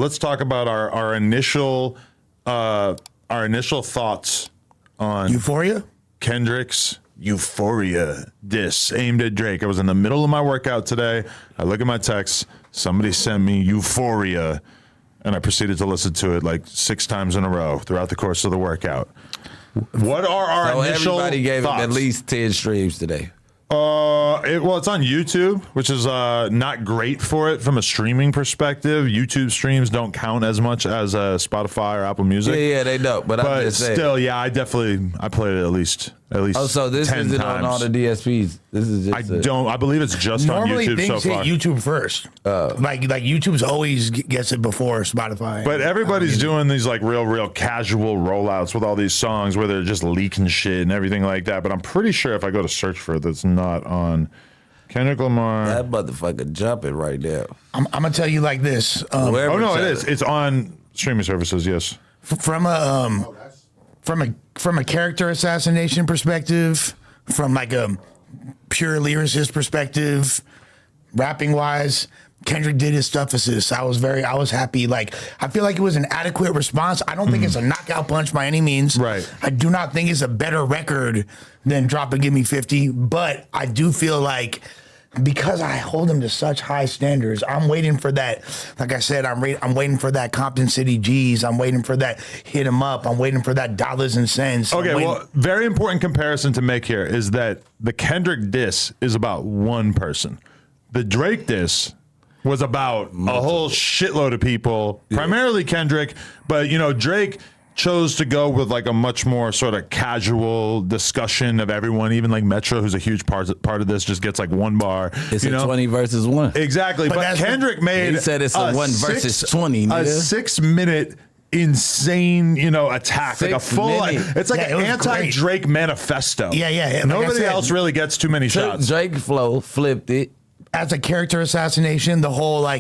Let's talk about our initial thoughts on Euphoria? Kendrick's Euphoria diss aimed at Drake. I was in the middle of my workout today. I look at my text. Somebody sent me Euphoria, and I proceeded to listen to it like 6 times in a row throughout the course of the workout. What are our initial everybody gave thoughts? him at least 10 streams today. It's on YouTube, which is not great for it from a streaming perspective. YouTube streams don't count as much as Spotify or Apple Music. Yeah, they don't. But I'm just saying. Still, yeah, I played it at least. Oh, so this 10 isn't times. on all the DSPs. This is just I believe it's just Normally on YouTube things so far. hit YouTube first. Like YouTube's always gets it before Spotify. But everybody's doing these like real casual rollouts with all these songs where they're just leaking shit and everything like that. But I'm pretty sure if I go to search for it, that's not on Kendrick Lamar. that motherfucker jumping right now. I'm gonna tell you like this. Oh no, it is. It's on streaming services. Yes. From a character assassination perspective, from like a pure lyricist perspective, rapping wise, Kendrick did his stuff assist. I was happy. Like, I feel like it was an adequate response. I don't think it's a knockout punch by any means. Right. I do not think it's a better record than Drop and Give Me 50, but I do feel like because I hold him to such high standards, I'm waiting for that. Like I said, I'm waiting for that Compton City G's. I'm waiting for that Hit 'em Up. I'm waiting for that dollars and cents. Okay, well, very important comparison to make here is that the Kendrick diss is about one person. The Drake diss was about a whole shitload of people, primarily Kendrick, but Drake chose to go with like a much more sort of casual discussion of everyone. Even like Metro, who's a huge part of this, just gets like one bar. It's a 20 versus 1. Exactly, but Kendrick made. He said it's a 1 versus 20. A Nigga. 6-minute insane, attack, like a full. It's like an anti-Drake manifesto. Yeah. Like Nobody else really gets too many shots. Drake flow flipped it. As a character assassination, the whole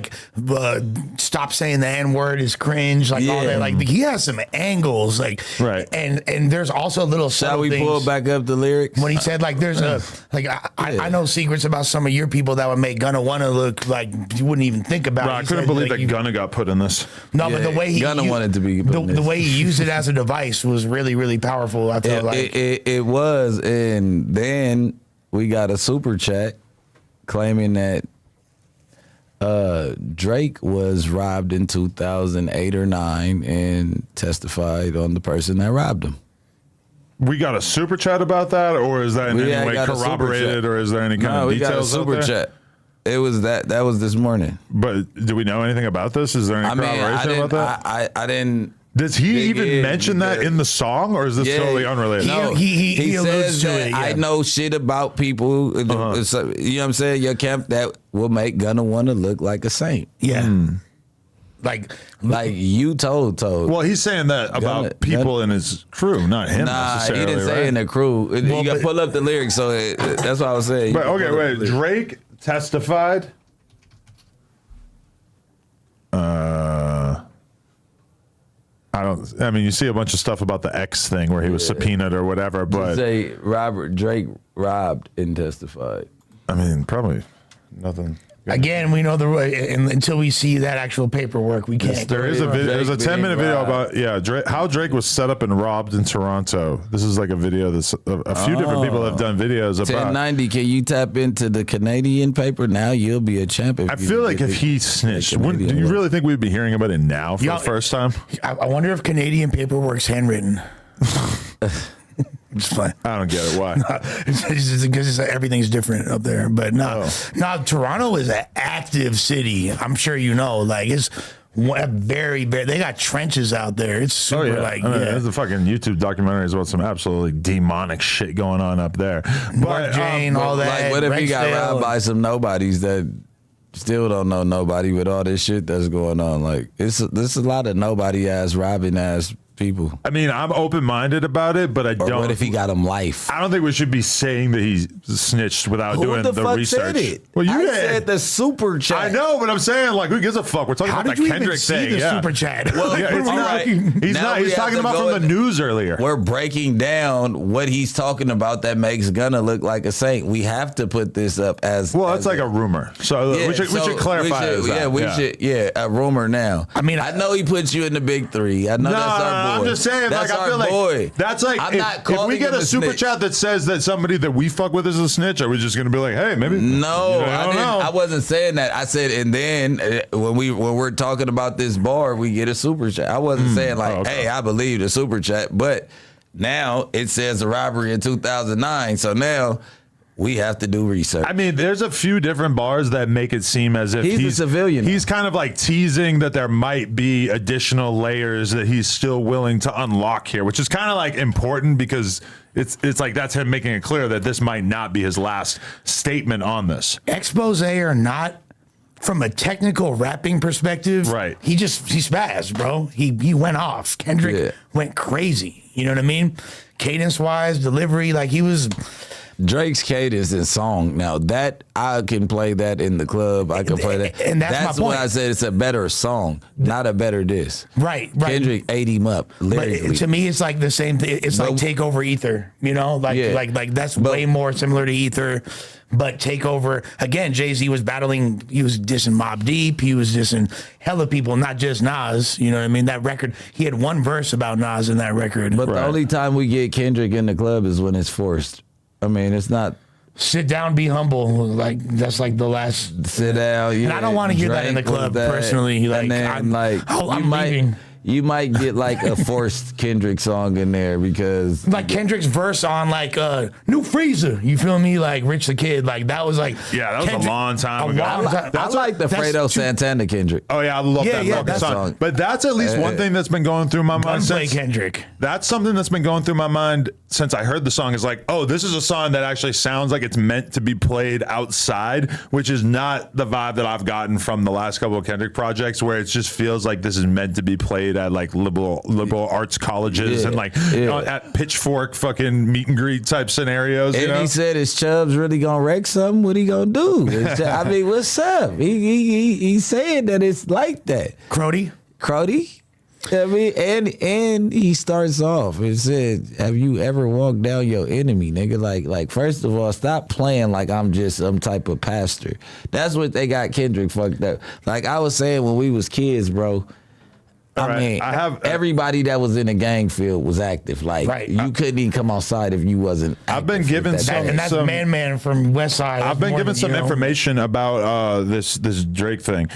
stop saying the N-word is cringe, all that. Like he has some angles, right. And there's also little Shall we pull back up the lyrics? When he said there's I know secrets about some of your people that would make Gunna wanna look like you wouldn't even think about. Bro, I couldn't believe that Gunna got put in this. No, but the way he Gunna wanted to be the way he used it as a device was really, really powerful. I feel like it was, and then we got a super chat claiming that Drake was robbed in 2008 or 9 and testified on the person that robbed him. We got a super chat about that, or is that in any way corroborated, or is there any kind of details? No, we got a super chat. It was that was this morning. But do we know anything about this? Is there any corroboration about that? I didn't. Does he even mention that in the song, or is this totally unrelated? No, he says that I know shit about people. You know what I'm saying? Your camp that will make Gunna wanna look like a saint. Yeah. Like you told. Well, he's saying that about people in his crew, not him necessarily. He didn't say in the crew. You got to pull up the lyrics, so that's what I was saying. But okay, wait. Drake testified. I mean, you see a bunch of stuff about the X thing where he was subpoenaed or whatever, but say Drake robbed and testified. I mean, probably nothing. Again, we know and until we see that actual paperwork, we can't. There is a video. There's a 10-minute video about how Drake was set up and robbed in Toronto. This is like a video that's a few different people have done videos about. 1090. Can you tap into the Canadian paper now? You'll be a champion. I feel like if he snitched, do you really think we'd be hearing about it now for the first time? I wonder if Canadian paperwork's handwritten. It's fine. I don't get it. Why? It's because everything's different up there. But no, Toronto is an active city. I'm sure you know. Like it's very. They got trenches out there. It's super. There's a fucking YouTube documentary about some absolutely demonic shit going on up there. Mark Jane, all that. Like, what if he got robbed by some nobodies that still don't know nobody with all this shit that's going on? Like there's a lot of nobody ass robbing ass people. I mean, I'm open-minded about it, but I Or don't. what if he got him life? I don't think we should be saying that he snitched without doing Who the fuck research. said it? Well, you I did. said the super chat. I know, but I'm saying, like, who gives a fuck? We're talking How about did that you Kendrick even see thing. the Yeah. super chat? Well, Yeah, it's all not. right. He's Now not. we He's have talking to about go from the news earlier. We're breaking down what he's talking about that makes Gunna look like a saint. We have to put this up as Well, as it's like a rumor. So we should clarify we should, as that. Yeah, we should. Yeah, a rumor now. I mean, I know he puts you in the big three. I know that's our boy. I'm just saying, that's like, I our feel boy. like that's like I'm not if we calling get him a super snitch. chat that says that somebody that we fuck with is a snitch, are we just gonna be like, hey, maybe? No, I don't didn't. know. I wasn't saying that. I said, and then when we're talking about this bar, we get a super chat. I wasn't saying like, okay. hey, I believe the super chat, but now it says a robbery in 2009. So now we have to do research. I mean, there's a few different bars that make it seem as if He's a civilian. He's kind of like teasing that there might be additional layers that he's still willing to unlock here, which is kind of like important because it's like that's him making it clear that this might not be his last statement on this. Expose or not, from a technical rapping perspective, Right. He spazzed, bro. He went off. Kendrick went crazy. You know what I mean? Cadence wise, delivery, like he was. Drake's cadence and song. Now that I can play that in the club, I can play that, and that's my when point. I said it's a better song, not a better diss. Right. Kendrick ate him up But lyrically. to me, it's like the same thing. It's like Takeover Ether, you know, like that's way more similar to Ether. But Takeover, again, Jay-Z was battling, he was dissing Mobb Deep, he was dissing hella people, not just Nas. You know what I mean? That record, he had one verse about Nas in that record. But the only time we get Kendrick in the club is when it's forced. I mean, it's not sit down, be humble. Like that's like the last. sit down. Yeah, And I don't want to hear that in the club personally. Like, and then, I'm leaving. You might get like a forced Kendrick song in there because Like Kendrick's verse on like New Freezer, you feel me? Like Rich the Kid, like that was like Yeah, that was a long time ago. long time. I like the Fredo Santana Kendrick. Oh yeah, I love that fucking that's song. But that's at least one thing that's been going through my mind Gunplay since Kendrick. That's something that's been going through my mind since I heard the song. Is like, oh, this is a song that actually sounds like it's meant to be played outside, which is not the vibe that I've gotten from the last couple of Kendrick projects, where it just feels like this is meant to be played at like liberal arts colleges and like you know, at Pitchfork fucking meet and greet type scenarios. And you know? he said, "Is Chubbs really gonna wreck something? What he gonna do?" I mean, what's up? He's saying that it's like that. Crody. I mean, and he starts off and said, "Have you ever walked down your enemy, nigga?" Like first of all, stop playing like I'm just some type of pastor. That's what they got Kendrick fucked up. Like I was saying when we was kids, bro. I mean, everybody that was in the gang field was active. Like you couldn't even come outside if you wasn't. I've been given some, and that's Man from West Side. I've been given some information about this Drake thing.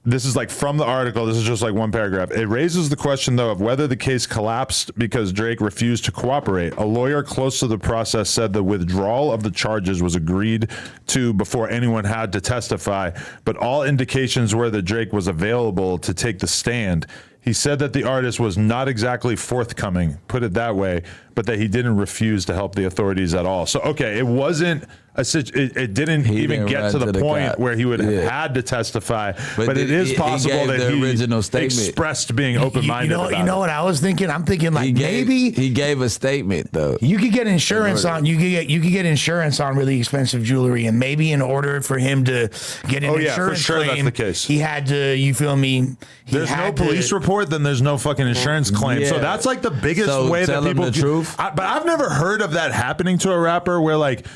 This is like from the article. This is just like one paragraph. It raises the question, though, of whether the case collapsed because Drake refused to cooperate. A lawyer close to the process said the withdrawal of the charges was agreed to before anyone had to testify, but all indications were that Drake was available to take the stand. He said that the artist was not exactly forthcoming, put it that way, but that he didn't refuse to help the authorities at all. So, okay, it wasn't it didn't even get to the point where he would have had to testify, but it is possible that he expressed being open-minded about it. You know what I was thinking? I'm thinking like maybe he gave a statement though. You could get insurance on you could get insurance on really expensive jewelry, and maybe in order for him to get an insurance claim, that's the case. He had to. You feel me? There's no police report, then there's no fucking insurance claim. Yeah. So that's like the biggest way that people. The truth. But I've never heard of that happening to a rapper where like.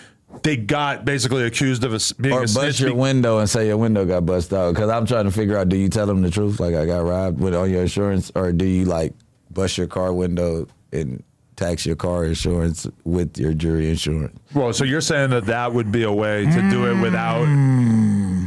They got basically accused of being a snitch. Or bust your window and say your window got bust out. Because I'm trying to figure out, do you tell them the truth, like I got robbed on your insurance, or do you like bust your car window and tax your car insurance with your jury insurance? Well, so you're saying that would be a way to do it without...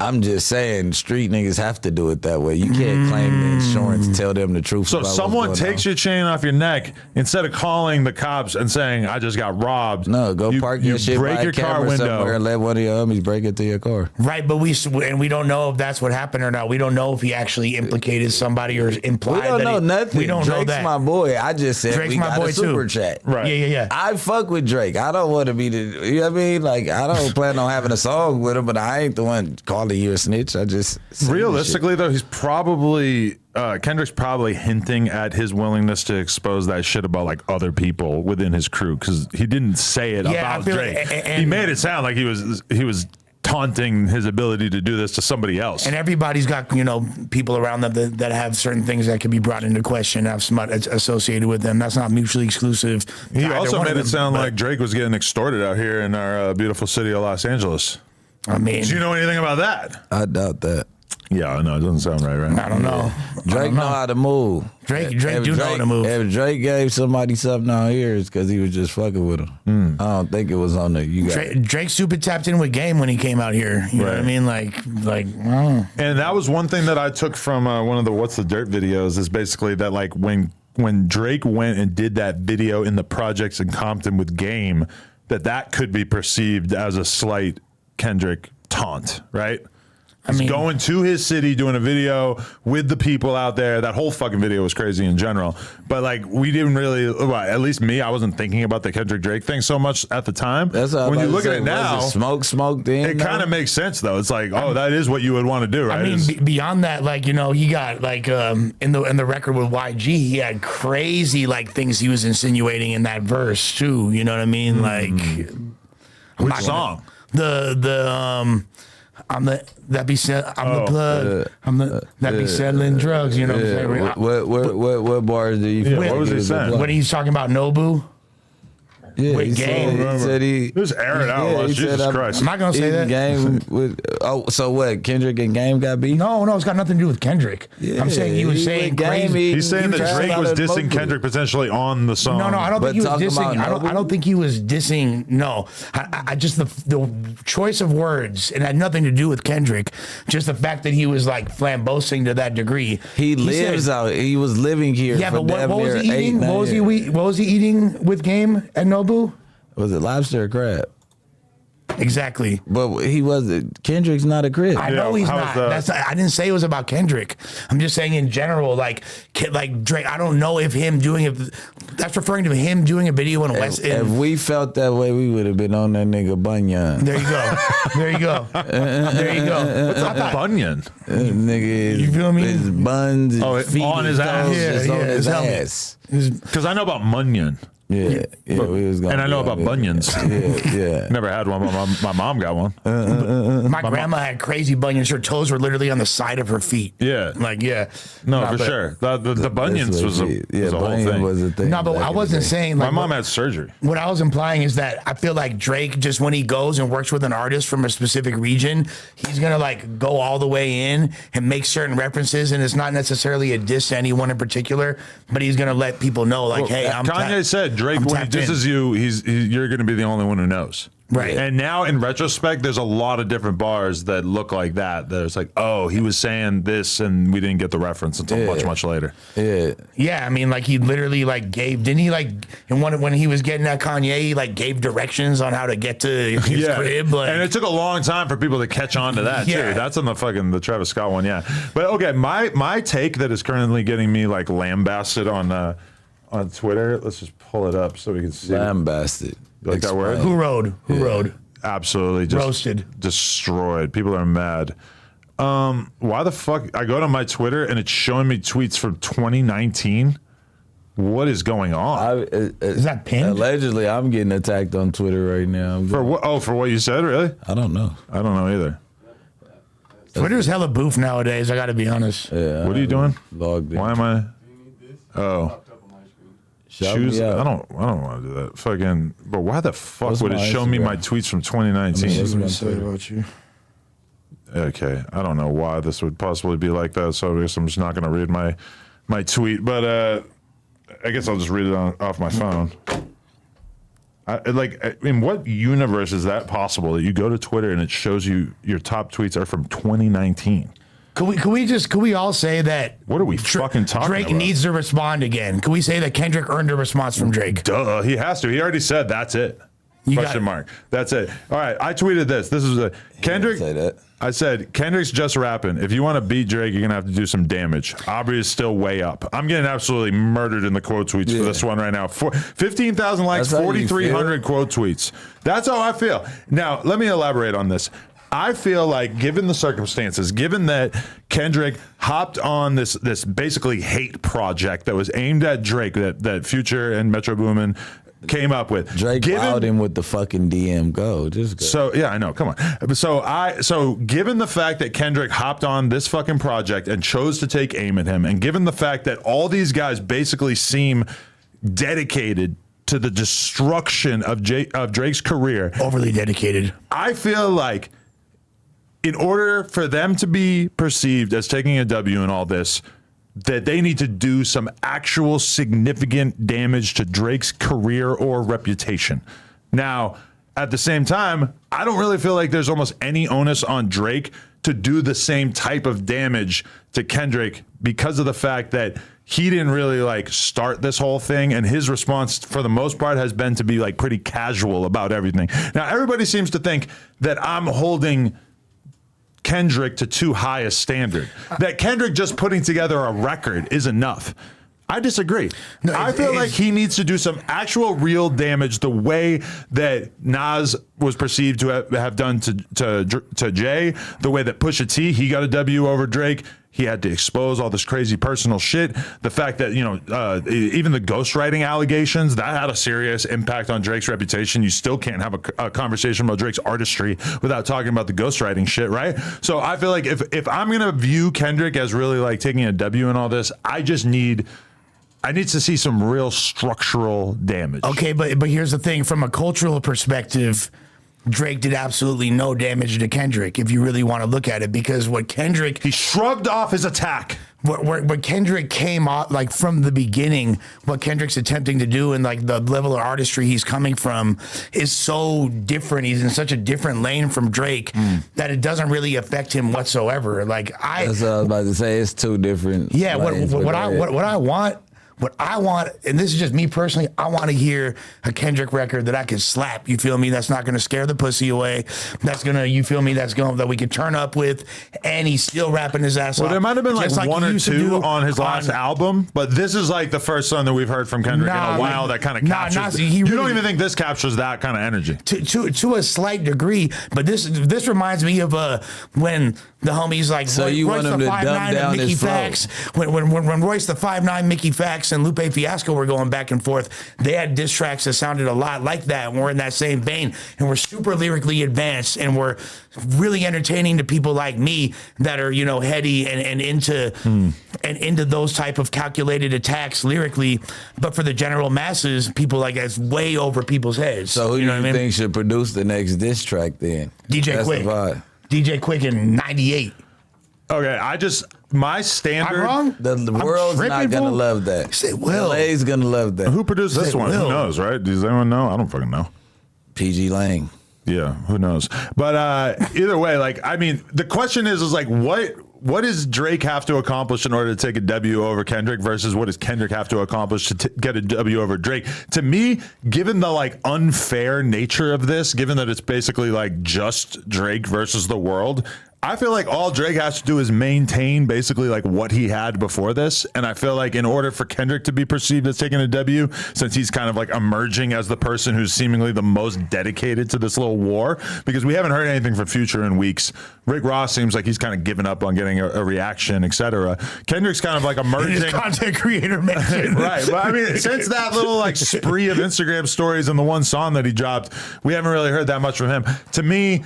I'm just saying street niggas have to do it that way. You can't claim the insurance, tell them the truth. So someone takes your chain off your neck, instead of calling the cops and saying, I just got robbed. No, go park your shit break by your a camera car window somewhere and let one of your homies break into your car. Right, but we don't know if that's what happened or not. We don't know if he actually implicated somebody or implied. We don't know nothing. We don't Drake's know that. my boy. I just said Drake's we my got boy a super too. chat. Right. Yeah. I fuck with Drake. I don't want to be the. You know what I mean? Like I don't plan on having a song with him, but I ain't the one calling you a snitch. I just realistically though, he's probably Kendrick's probably hinting at his willingness to expose that shit about like other people within his crew because he didn't say it about Drake. He made it sound like he was taunting his ability to do this to somebody else. And everybody's got, people around them that have certain things that can be brought into question, have smut associated with them. That's not mutually exclusive. He also made it sound like Drake was getting extorted out here in our beautiful city of Los Angeles. I mean, do you know anything about that? I doubt that. Yeah, I know. It doesn't sound right? I don't know. Drake know how to move. Drake do know how to move. If Drake gave somebody something out here, it's because he was just fucking with him. I don't think it was on the Drake super tapped in with Game when he came out here. You know what I mean? Like. And that was one thing that I took from one of the What's the Dirt videos is basically that like when Drake went and did that video in the projects in Compton with Game, that could be perceived as a slight Kendrick taunt, right? He's going to his city, doing a video with the people out there. That whole fucking video was crazy in general. But like, we didn't really, well, at least me, I wasn't thinking about the Kendrick Drake thing so much at the time. That's when you look at it now, smoke thing. It kind of makes sense though. It's like, oh, that is what you would want to do, right? I mean, beyond that, like he got like in the record with YG, he had crazy like things he was insinuating in that verse too. You know what I mean? Like, which song? That be settling drugs. You know what I'm saying? What bars do you? What was he saying? When he's talking about Nobu. Yeah, with Game. He said he just air it out. Jesus Christ. I'm not gonna say that. Game with, so what? Kendrick and Game got beef? No, it's got nothing to do with Kendrick. Yeah, I'm saying he was saying crazy. He's saying that Drake was dissing Kendrick potentially on the song. No, I don't think he was dissing. I don't think he was dissing. No, I just the choice of words, and it had nothing to do with Kendrick. Just the fact that he was like flamboasting to that degree. He lives out. He was living here. Yeah, for but what was he eating? What was he eating with Game at Nobu? Was it lobster or crab? Exactly. But he wasn't. Kendrick's not a crib. I know he's not. I didn't say it was about Kendrick. I'm just saying in general, like Drake. I don't know if him doing it. That's referring to him doing a video in West End. If we felt that way, we would have been on that nigga Bunyan. There you go. There you go. There you go. What's a bunion? Nigga, you feel me? His buns, feet, on his ass. On his ass. Because I know about Munyon. Yeah, we was and I know about bunions. Yeah. Never had one, but my mom got one. My grandma had crazy bunions. Her toes were literally on the side of her feet. Yeah. No, for sure. The bunions was a whole thing. Was a thing. No, but I wasn't saying like. My mom had surgery. What I was implying is that I feel like Drake, just when he goes and works with an artist from a specific region, he's going to like go all the way in and make certain references. And it's not necessarily a diss to anyone in particular, but he's going to let people know like, hey, Kanye said, Drake, when he disses you, you're going to be the only one who knows. Right. And now in retrospect, there's a lot of different bars that look like that. There's like, oh, he was saying this and we didn't get the reference until much later. Yeah. I mean, like he literally like didn't he like, and when he was getting at Kanye, he like gave directions on how to get to his crib. Like, and it took a long time for people to catch on to that too. That's on the Travis Scott one. Yeah. But okay, my take that is currently getting me like lambasted on Twitter. Let's just pull it up so we can see. Lambasted. You like that word? Who rode? Absolutely. Just roasted. Destroyed. People are mad. Why the fuck? I go to my Twitter and it's showing me tweets from 2019. What is going on? Is that pinned? Allegedly, I'm getting attacked on Twitter right now. For what? Oh, for what you said? Really? I don't know. I don't know either. Twitter's hella boof nowadays. I got to be honest. Yeah. What are you doing? Logged in. Why am I? Oh. Choose. I don't want to do that. Fucking. But why the fuck would it show me my tweets from 2019? What's my say about you? Okay, I don't know why this would possibly be like that. So I guess I'm just not going to read my tweet. But I guess I'll just read it off my phone. In what universe is that possible that you go to Twitter and it shows you your top tweets are from 2019? Could we all say that? What are we fucking talking Drake about? needs to respond again. Can we say that Kendrick earned a response from Drake? Duh, he has to. He already said that's it. Question mark. That's it. All right, I tweeted this. This is a Kendrick. Say that. I said Kendrick's just rapping. If you want to beat Drake, you're gonna have to do some damage. Aubrey is still way up. I'm getting absolutely murdered in the quote tweets for this one right now. 15,000 likes, 4,300 quote tweets. That's how I feel. Now, let me elaborate on this. I feel like, given the circumstances, given that Kendrick hopped on this basically hate project that was aimed at Drake, that Future and Metro Boomin came up with. Drake wowed him with the fucking DM. Just go. So yeah, I know. Come on. So given the fact that Kendrick hopped on this fucking project and chose to take aim at him, and given the fact that all these guys basically seem dedicated to the destruction of Drake's career, overly dedicated, I feel like in order for them to be perceived as taking a W in all this, that they need to do some actual significant damage to Drake's career or reputation. Now, at the same time, I don't really feel like there's almost any onus on Drake to do the same type of damage to Kendrick because of the fact that he didn't really like start this whole thing, and his response for the most part has been to be like pretty casual about everything. Now, everybody seems to think that I'm holding Kendrick to too high a standard, that Kendrick just putting together a record is enough. I disagree. No, I feel like he needs to do some actual real damage the way that Nas was perceived to have done to Jay, the way that Pusha T, he got a W over Drake. He had to expose all this crazy personal shit. The fact that, even the ghostwriting allegations, that had a serious impact on Drake's reputation. You still can't have a conversation about Drake's artistry without talking about the ghostwriting shit, right? So I feel like if I'm going to view Kendrick as really like taking a W in all this, I need to see some real structural damage. Okay, but here's the thing. From a cultural perspective, Drake did absolutely no damage to Kendrick, if you really want to look at it, because what Kendrick... He shrugged off his attack. What Kendrick came off, like from the beginning, what Kendrick's attempting to do and like the level of artistry he's coming from is so different. He's in such a different lane from Drake that it doesn't really affect him whatsoever. Like that's what I was about to say. It's two different. Yeah, what I want, and this is just me personally, I want to hear a Kendrick record that I can slap. You feel me? That's not going to scare the pussy away. That's going to, you feel me? That we can turn up with, and he's still rapping his ass off. Well, there might have been like one or two on his last album, but this is like the first song that we've heard from Kendrick in a while that kind of captures. You don't even think this captures that kind of energy? To a slight degree, but this reminds me of when the homies like so you Royce want him the to 5'9" dumb down and Mickey his flow. Fax, when Royce the 5'9", Mickey Fax, and Lupe Fiasco were going back and forth, they had diss tracks that sounded a lot like that, and we're in that same vein, and we're super lyrically advanced, and we're really entertaining to people like me that are heady and into those type of calculated attacks lyrically, but for the general masses, people like that's way over people's heads. So who do you think should produce the next diss track then? DJ Quick. DJ Quick in '98. Okay, my standard. I'm wrong. The world's not gonna love that. Say Will. LA's gonna love that. Who produced this one? Will. Who knows, right? Does anyone know? I don't fucking know. PG Lang. Yeah, who knows? But either way, the question is like, what does Drake have to accomplish in order to take a W over Kendrick versus what does Kendrick have to accomplish to get a W over Drake? To me, given the unfair nature of this, given that it's basically just Drake versus the world, I feel like all Drake has to do is maintain basically what he had before this. And I feel like in order for Kendrick to be perceived as taking a W, since he's kind of emerging as the person who's seemingly the most dedicated to this little war, because we haven't heard anything from Future in weeks. Rick Ross seems like he's kind of given up on getting a reaction, etc. Kendrick's kind of emerging. His content creator mention. Right. But I mean, since that little spree of Instagram stories and the one song that he dropped, we haven't really heard that much from him. To me,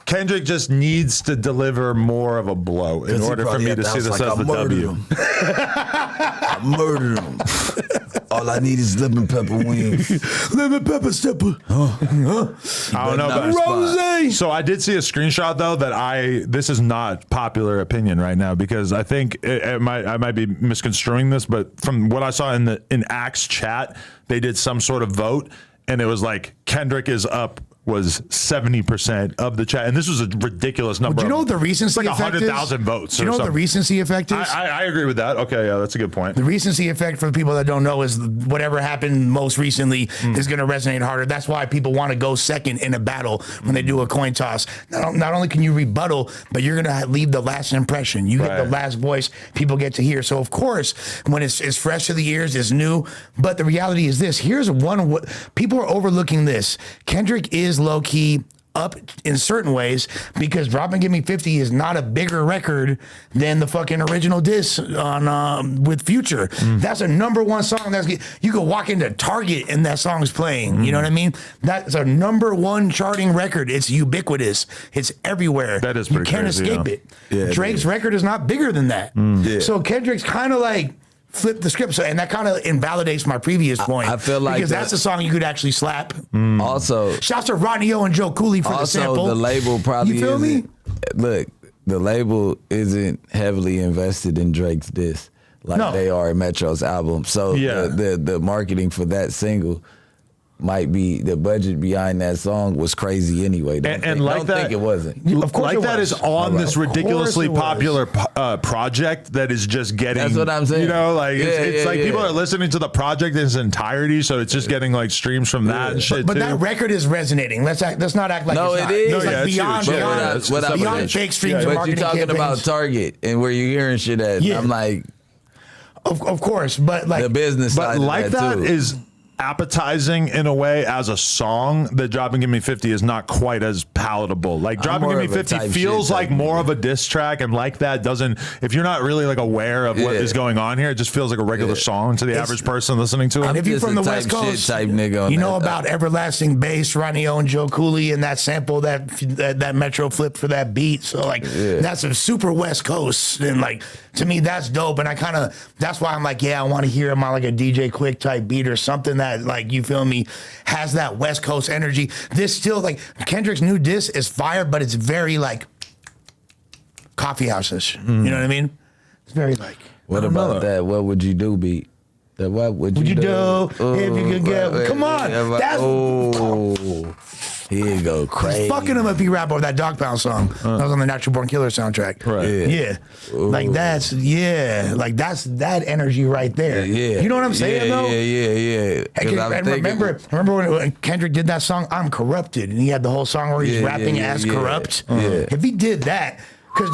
Kendrick just needs to deliver more of a blow in order for me to see this as the W. I murdered him. All I need is lemon pepper wings. Lemon pepper stepper. I don't know. Rose. So I did see a screenshot though this is not popular opinion right now, because I think I might be misconstruing this, but from what I saw in Axe chat, they did some sort of vote, and it was Kendrick is up. Was 70% of the chat, and this was a ridiculous number. Do you know what the recency effect is? 100,000 votes. Do you know what the recency effect is? I agree with that. Okay, yeah, that's a good point. The recency effect, for the people that don't know, is whatever happened most recently is going to resonate harder. That's why people want to go second in a battle when they do a coin toss. Not only can you rebuttal, but you're going to leave the last impression. You get the last voice people get to hear. So of course, when it's fresh to the ears, it's new. But the reality is this: here's people are overlooking this. Kendrick is low key up in certain ways because Drop and Give Me 50 is not a bigger record than the fucking original diss on with Future. That's a #1 song. You could walk into Target and that song's playing. You know what I mean? That's a #1 charting record. It's ubiquitous. It's everywhere. That is you pretty can't crazy, escape yeah. it. Yeah, Drake's record is not bigger than that. So Kendrick's kind of like flip the script. So, and that kind of invalidates my previous point. I feel like because that's a song you could actually slap. Also, Shouts to Rodney O and Joe Cooley for the sample. the label probably You feel me? isn't. Look, the label isn't heavily invested in Drake's diss like No. they are in Metro's album. So Yeah. the marketing for that single might be the budget behind that song was crazy anyway. Don't think it wasn't. Of course like it that was. is on this Of course ridiculously it was. popular project that is just getting. That's what I'm saying. You know, like it's Yeah, like people yeah. are listening to the project in its entirety, so it's just getting like streams from that and shit But too. that record is resonating. Let's not act like No, it's it not. is. It's No, like yeah, it's beyond huge. beyond, What I- beyond fake streams and But marketing you're talking about campaigns. Target and where you're hearing shit at. Yeah. I'm like, Of course, but like the business but side like of that too. is appetizing in a way as a song that Drop and Give Me 50 is not quite as palatable. Like Drop and more Give Me of a 50 type feels shit like type more nigga. of a diss track, and like that doesn't, if you're not really like aware of what Yeah. is going on here, it just feels like a regular song to the average person listening to it. And if you're just from a the type West shit Coast, type nigga on you know that, about Everlasting Bass, Ronnie O and Joe Cooley, and that sample that Metro flipped for that beat. So like that's a super West Coast, and like to me that's dope. And that's why I'm like, yeah, I want to hear him on like a DJ Quick type beat or something that like you feel me has that West Coast energy. This still like Kendrick's new diss is fire, but it's very like coffee houses. You know what I mean? It's very like. What about that? What would you do beat? That what would you do? If you could get, come on, that's here you go crazy. fucking him if he rap over that Dog Pound song. That was on the Natural Born Killer soundtrack. Right. Yeah. Like that's that energy right there. Yeah. You know what I'm saying though? Yeah. 'Cause I'm And thinking- remember when Kendrick did that song, I'm Corrupted, and he had the whole song where he's rapping as corrupt. Yeah. If he did that, because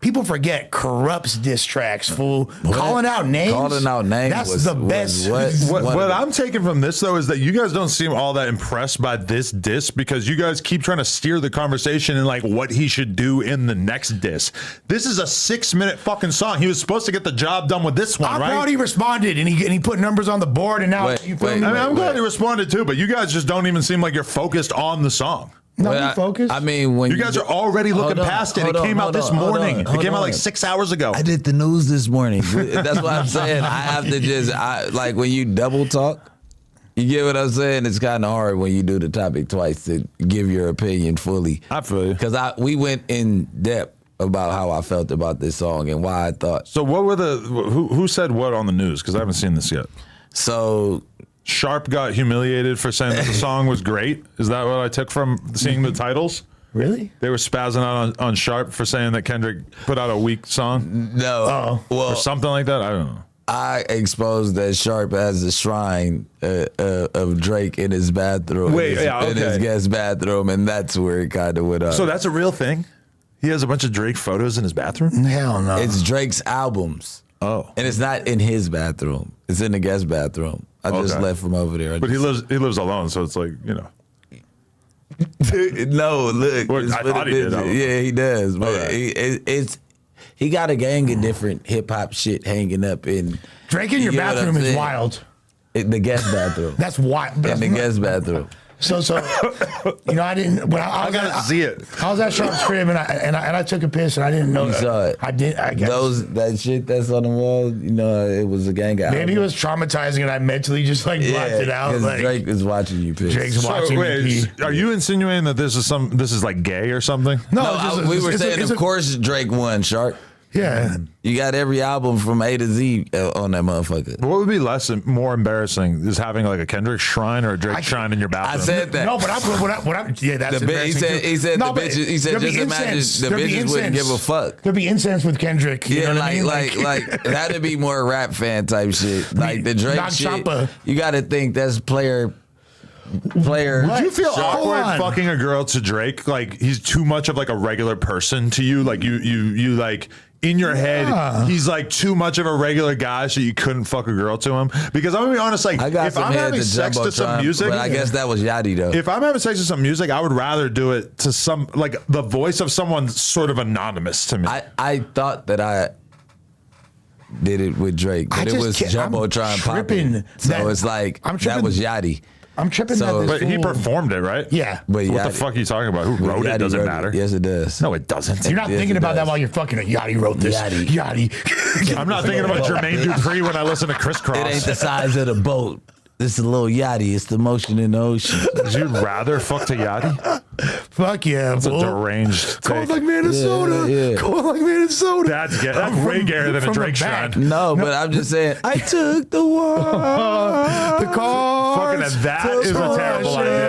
people forget Corrupt's diss tracks, fool. Calling out names. That's the best. What I'm taking from this though is that you guys don't seem all that impressed by this diss because you guys keep trying to steer the conversation in like what he should do in the next diss. This is a 6-minute fucking song. He was supposed to get the job done with this one, I'm right? proud he responded and he put numbers on the board, and now Wait, you feel wait, me? I mean, I'm glad Wait. he responded too, but you guys just don't even seem like you're focused on the song. No, Well, you focus. I mean, when You guys are already looking Hold on, past it. hold It on, came out hold this on, hold morning. on, It hold came out like on. 6 hours ago. I did the news this morning. That's what I'm saying. I have to like when you double talk, you get what I'm saying? It's kind of hard when you do the topic twice to give your opinion fully. I feel you. Because we went in depth about how I felt about this song and why I thought. So what were who said what on the news? Because I haven't seen this yet. So Sharp got humiliated for saying that the song was great. Is that what I took from seeing the titles? Really? They were spazzing out on Sharp for saying that Kendrick put out a weak song no, or well, something like that. I don't know. I exposed that Sharp has a shrine of Drake in his bathroom, Wait, in his guest bathroom, and that's where it kind of went up. So that's a real thing. He has a bunch of Drake photos in his bathroom. Hell no. It's Drake's albums. Oh, And it's not in his bathroom. It's in the guest bathroom. I just Okay. left from over there. but he lives alone, so it's like No, look. Well, it's I for the thought he did, bitches. though. Yeah, he does. But Okay. he got a gang of different hip hop shit hanging up in Drake in your You get what bathroom I'm is saying? wild. the guest bathroom. That's wild. in the guest bathroom. So I didn't. When I was gotta see it. I was at Sharp's crib and I took a piss and I didn't know. You saw it. I did. I guess That shit that's on the wall, it was a gang of maybe it albums. was traumatizing and I mentally just like blocked it out. 'cause Like Drake is watching you piss. Drake's so watching me wait, pee. are you insinuating that this is like gay or something? No, No, it's just- we were it's a- saying, it's of a- course, Drake won, Shark. Yeah. You got every album from A to Z on that motherfucker. What would be more embarrassing is having like a Kendrick shrine or a Drake shrine in your I bathroom? said that. No, but I'm yeah, that's The bi- he embarrassing said- too. he said No, the but bitches- he said there'd be just imagine incense. the There'd be bitches wouldn't incense. give a fuck. There'd be incense with Kendrick. You know what I mean? like that'd be more rap fan type shit. Like the Drake Don shit. Champa. You got to think that's player. Would you feel Hold awkward on. fucking a girl to Drake? Like he's too much of like a regular person to you. Like you like in your head he's like too much of a regular guy, so you couldn't fuck a girl to him? Because I'm gonna be honest, like I got if some I'm head having to sex to some Jumbotron, music, but I guess that was Yachty though. if I'm having sex to some music, I would rather do it to some like the voice of someone sort of anonymous to me. I thought that I did it with Drake, but it was Jumbotron popping. So it's like that was Yachty. I'm tripping So- that this But he fool- performed it, right? Yeah. But What the Yachty- fuck are you talking about? Who wrote it Yachty doesn't wrote matter. Yes, it does. No, it doesn't. You're not Yes, thinking it about that does. while you're fucking Yachty wrote this. Yachty. Yachty. I'm not thinking about Jermaine Dupri when I listen to Crisscross. It ain't the size of the boat. It's a little Yachty. It's the motion in the ocean. Would you rather fuck to Yachty? Fuck yeah. It's a fool. deranged Cold take. like Minnesota. Yeah. Cold like Minnesota. That's way gayer than a from the Drake back. shrine. No, but I'm just saying. I took the walk. The car. Fucking that is a terrible idea.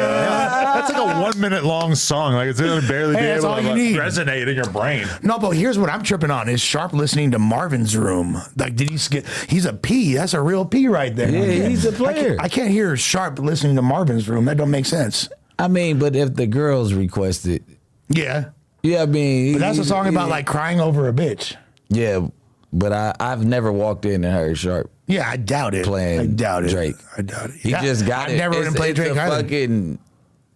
That's like a 1 minute long song. Like it's gonna barely be that's able all to you need. resonate in your brain. No, but here's what I'm tripping on: is Sharp listening to Marvin's Room? Like, did he skip? He's a P. That's a real P right there. Yeah, he's a player. I can't hear Sharp listening to Marvin's Room. That don't make sense. I mean, but if the girls request it, Yeah, yeah, I mean, but that's a song about like crying over a bitch. yeah. But I've never walked in and heard Sharp. Yeah, I doubt it. Playing I doubt it. Drake. I doubt it. He just got I've it. never even played Drake It's a either. fucking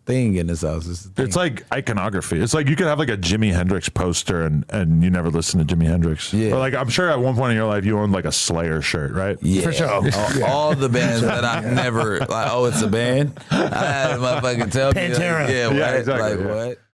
thing in this house. It's, a thing. It's like iconography. It's like you could have like a Jimi Hendrix poster and you never listen to Jimi Hendrix. Yeah. Or like I'm sure at one point in your life you owned like a Slayer shirt, right? Yeah, For sure. All the bands that I've never like. Oh, it's a band. I had a motherfucking tell me. Pantera. Like, yeah, Yeah, what? exactly, Like yeah. what?